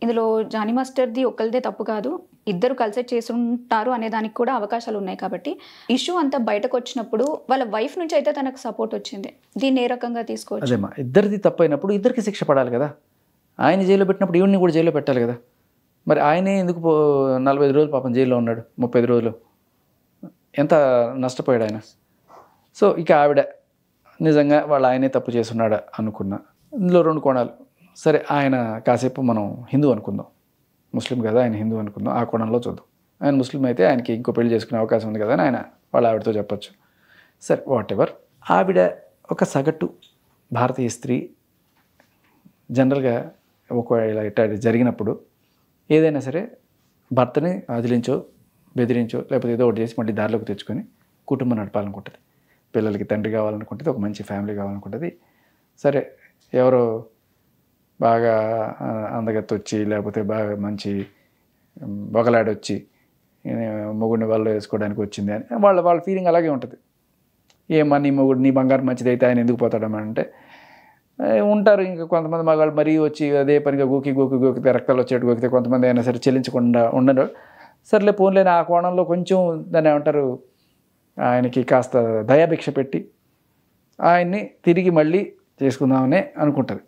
ఇందులో జానీ మాస్టర్ది ఒక్కరిదే తప్పు కాదు, ఇద్దరు కలిసి చేసుంటారు అనే దానికి కూడా అవకాశాలు ఉన్నాయి. కాబట్టి ఇష్యూ అంతా బయటకు వచ్చినప్పుడు వాళ్ళ వైఫ్ నుంచి అయితే తనకు సపోర్ట్ వచ్చింది. దీన్ని ఏ రకంగా తీసుకోవచ్చు? అదేమ్మా, ఇద్దరిది తప్పు అయినప్పుడు ఇద్దరికి శిక్ష పడాలి కదా. ఆయన జైల్లో పెట్టినప్పుడు ఈవిడ్ని కూడా జైల్లో పెట్టాలి కదా. మరి ఆయనే ఎందుకు 45 రోజులు పాపం జైల్లో ఉన్నాడు, 35 రోజులు, ఎంత నష్టపోయాడు ఆయన. సో ఇక ఆవిడ నిజంగా వాళ్ళ ఆయనే తప్పు చేస్తున్నాడా అనుకున్నా. ఇందులో 2 కోణాలు. సరే, ఆయన కాసేపు మనం హిందూ అనుకుందాం, ముస్లిం కదా, ఆయన హిందూ అనుకుందాం, ఆ కోణంలో చూద్దాం. ఆయన ముస్లిం అయితే ఆయనకి ఇంకో పెళ్లి చేసుకునే అవకాశం ఉంది కదా అని ఆయన వాళ్ళ ఆవిడతో చెప్పచ్చు. సరే, వాట్ ఎవర్. ఆవిడ ఒక సగటు భారతీయ స్త్రీ. జనరల్గా ఒకవేళ ఇట్లా జరిగినప్పుడు ఏదైనా సరే భర్తని అదిలించో బెదిరించో లేకపోతే ఏదో ఒకటి చేసి మళ్ళీ దారిలోకి తెచ్చుకొని కుటుంబం నడపాలనుకుంటుంది. పిల్లలకి తండ్రి కావాలనుకుంటుంది, ఒక మంచి ఫ్యామిలీ కావాలనుకుంటుంది. సరే, ఎవరో బాగా అందగత్తి వచ్చి లేకపోతే బాగా మంచి బొగలాడొచ్చి మొగుడిని వాళ్ళు వేసుకోవడానికి వచ్చింది అని వాళ్ళ ఫీలింగ్ అలాగే ఉంటుంది. ఏమా నీ మొగుడు, నీ బంగారం మంచిదైతే ఆయన ఎందుకు పోతాడమ్మా అంటే ఉంటారు. ఇంకా కొంతమంది మగాళ్ళు మరీ వచ్చి అదే పనిగా గోకితే రక్తాలు వచ్చేట్టు గోకితే కొంతమంది అయినా సరే చెల్లించకుండా ఉండరు. సర్లే పోన్లేని ఆ కోణంలో కొంచెం దాన్ని ఏమంటారు, ఆయనకి కాస్త దయాభిక్ష పెట్టి ఆయన్ని తిరిగి మళ్ళీ చేసుకుందామనే అనుకుంటుంది.